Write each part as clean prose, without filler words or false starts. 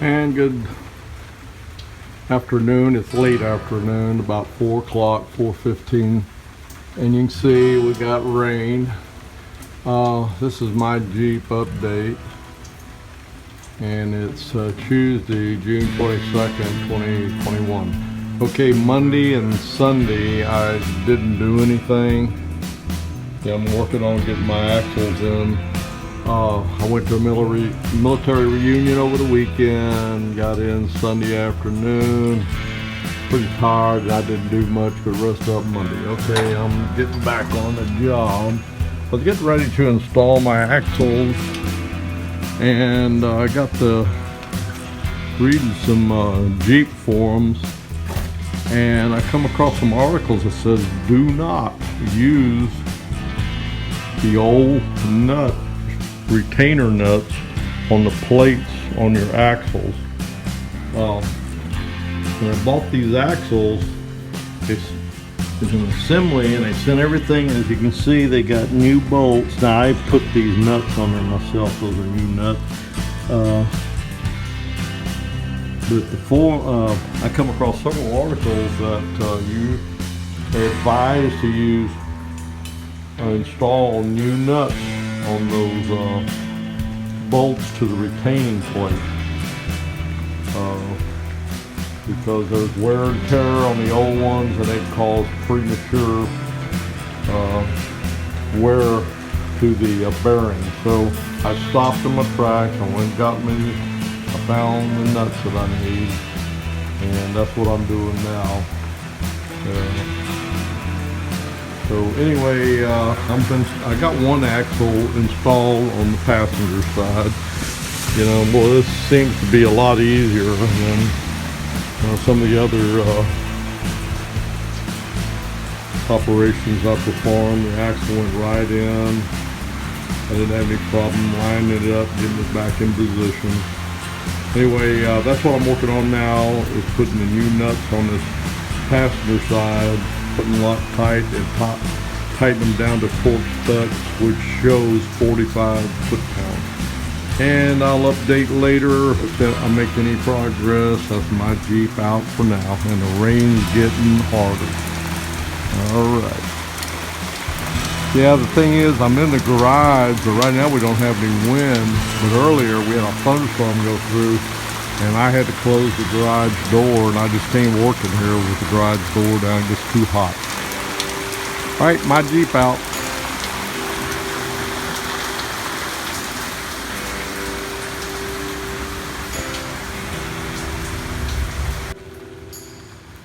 And good afternoon. It's late afternoon, about 4 o'clock, 4:15. And you can see we got rain. This is my Jeep update. And it's Tuesday, June 22nd, 2021. Okay, Monday and Sunday I didn't do anything. Yeah, I'm working on getting my axles in. I went to a military reunion over the weekend, got in Sunday afternoon, pretty tired. I didn't do much but rest up Monday. Okay, I'm getting back on the job. I was getting ready to install my axles, and I got to reading some Jeep forums, and I come across some articles that says do not use the old retainer nuts on the plates on your axles. When I bought these axles, it's an assembly, and they sent everything. As you can see, they got new bolts. Now I put these nuts on there myself. Those are new nuts. But I come across several articles that they advise to use install new nuts on those bolts to the retaining plate, because there's wear and tear on the old ones, and they cause premature wear to the bearing. So I stopped in my tracks and went and got me. I found the nuts that I need, and that's what I'm doing now. So anyway, I got one axle installed on the passenger side. You know, boy, this seems to be a lot easier than some of the other operations I performed. The axle went right in. I didn't have any problem lining it up, getting it back in position. Anyway, that's what I'm working on now, is putting the new nuts on this passenger side, putting them tight and tighten them down to torque specs, which shows 45 foot-pounds. And I'll update later if I make any progress. That's my Jeep out for now, and the rain's getting harder. All right. Yeah, the thing is, I'm in the garage, but right now we don't have any wind. But earlier we had a thunderstorm go through, and I had to close the garage door, and I just can't work in here with the garage door down. It gets too hot. All right, my Jeep out.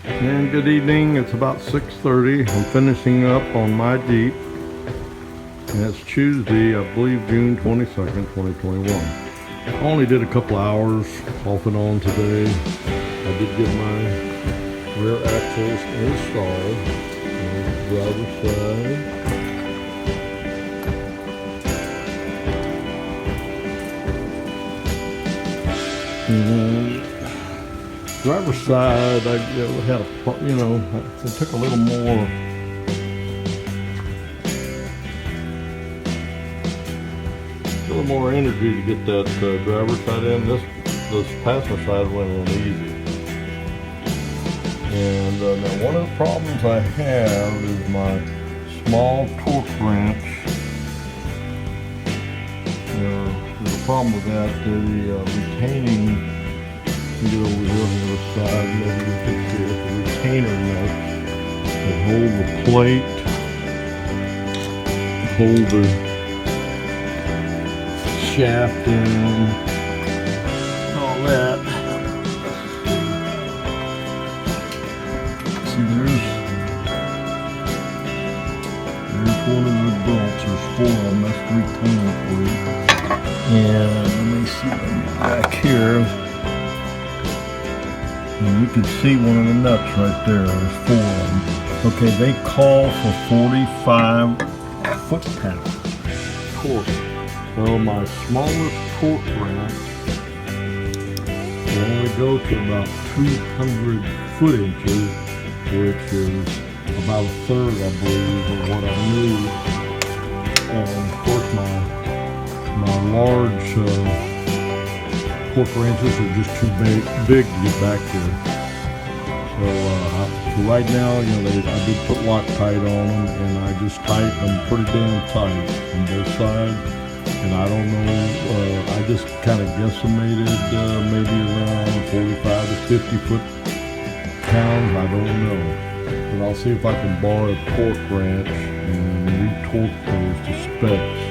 And good evening. It's about 6:30. I'm finishing up on my Jeep. And it's Tuesday, I believe June 22nd, 2021. I only did a couple hours off and on today. I did get my rear axles installed on the driver's side. And driver's side, I had it took a little more. More energy to get that driver's side in. This passenger side went in easy. And now one of the problems I have is my small torque wrench. There's a problem with that. The retaining, you get over here on the other side, maybe you can see it, the retainer nuts that hold the plate, hold the shaft and all that. See, there's one of the bolts. There's 4 of them. That's the retainer plate. And let me see them back here. And you can see one of the nuts right there. There's 4 of them. Okay, they call for 45 foot-pounds torque. So my smallest torque wrench will only go to about 200 foot-inches, which is about a third, I believe, of what I need. And of course my large torque wrenches are just too big to get back there. So right now, you know, I did put Loctite on them, and I just tightened them pretty damn tight on both sides. And I don't know, I just kind of guesstimated maybe around 45 to 50 foot-pounds. I don't know. But I'll see if I can borrow a torque wrench and re-torque those to specs.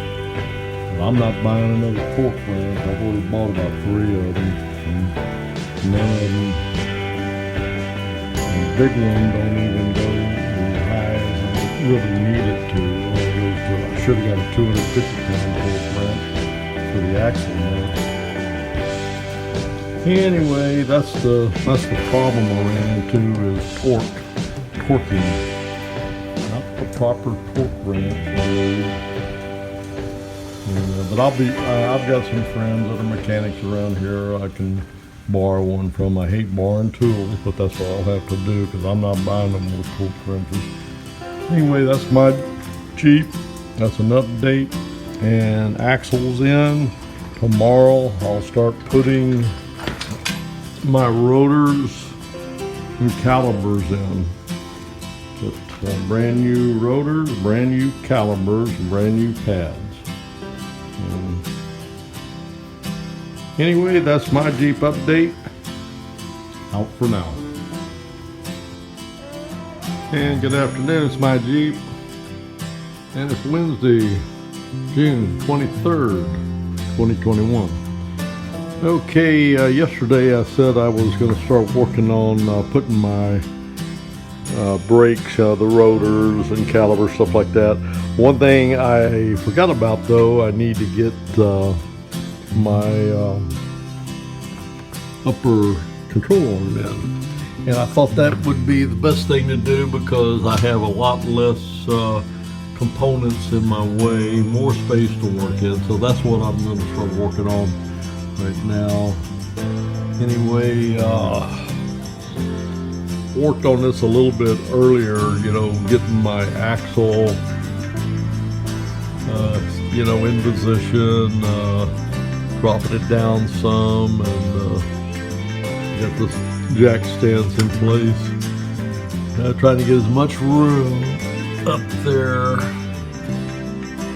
But I'm not buying another torque wrench. I've already bought about 3 of them. And none of them. The big one don't even go as high as I really need it to. I should have got a 250-pound torque wrench for the axle nut. Anyway, that's the problem I ran into is torquing. Not the proper torque wrench. But I've got some friends that are mechanics around here. I can borrow one from. I hate borrowing tools, but that's what I'll have to do because I'm not buying them with torque wrenches. Anyway, that's my Jeep. That's an update. And axles in. Tomorrow I'll start putting my rotors and calipers in. But, brand new rotors, brand new calipers, and brand new pads. Anyway, that's my Jeep update. Out for now. And good afternoon, it's my Jeep. And it's Wednesday, June 23rd, 2021. Okay, yesterday I said I was going to start working on putting my brakes, the rotors and calipers, stuff like that. One thing I forgot about though, I need to get my upper control arm in. And I thought that would be the best thing to do because I have a lot less components in my way, more space to work in. So that's what I'm going to start working on right now. Anyway, worked on this a little bit earlier, you know, getting my axle, you know, in position, dropping it down some, and got the jack stands in place. Trying to get as much room up there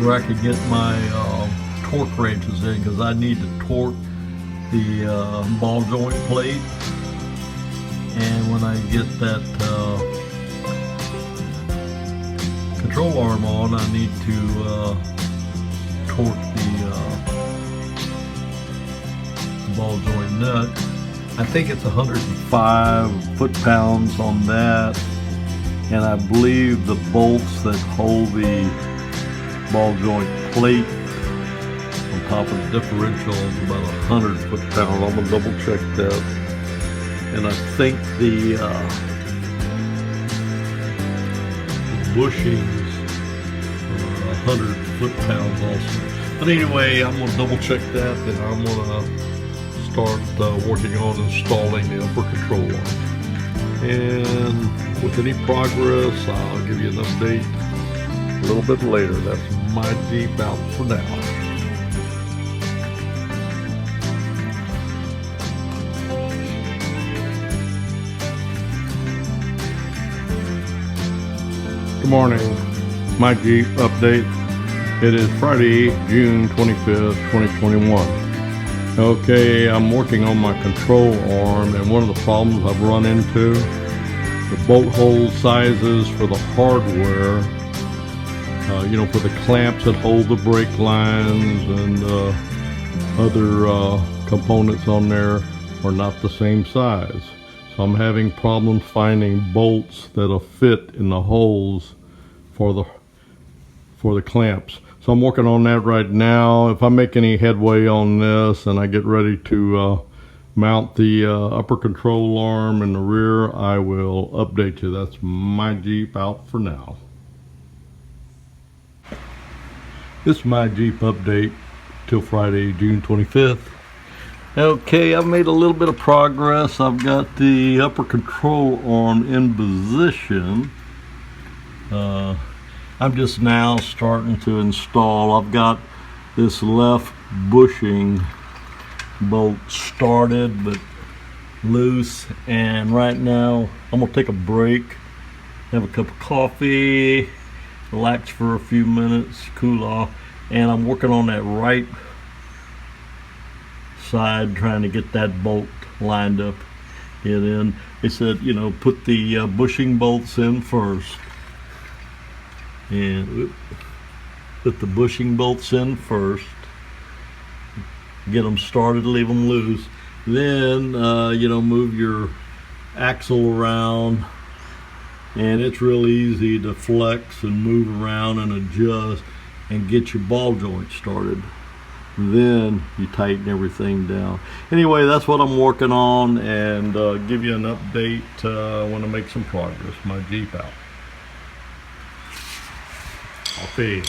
where I could get my torque wrenches in, because I need to torque the ball joint plate. And when I get that control arm on, I need to torque the ball joint nut. I think it's 105 foot-pounds on that, and I believe the bolts that hold the ball joint plate on top of the differential is about 100 foot-pounds. I'm gonna double check that. And I think the bushings are 100 foot-pounds also. But anyway, I'm gonna double check that, and I'm gonna start working on installing the upper control arm. And with any progress, I'll give you an update a little bit later. That's my Jeep out for now. Good morning, my Jeep update. It is Friday, June 25th, 2021. Okay, I'm working on my control arm, and one of the problems I've run into, the bolt hole sizes for the hardware, you know, for the clamps that hold the brake lines and other components on there are not the same size. So I'm having problems finding bolts that'll fit in the holes for the clamps. So I'm working on that right now. If I make any headway on this and I get ready to mount the upper control arm in the rear, I will update you. That's my Jeep out for now. This is my Jeep update till Friday, June 25th. Okay, I've made a little bit of progress. I've got the upper control arm in position. I'm just now starting to install. I've got this left bushing bolt started but loose. And right now I'm gonna take a break, have a cup of coffee, relax for a few minutes, cool off, and I'm working on that right side, trying to get that bolt lined up. Get in. They said, you know, put the bushing bolts in first, and put the bushing bolts in first, get them started, leave them loose, then you know, move your axle around, and it's real easy to flex and move around and adjust and get your ball joint started. Then you tighten everything down. Anyway, that's what I'm working on, and give you an update when I make some progress. My Jeep out. Coffee.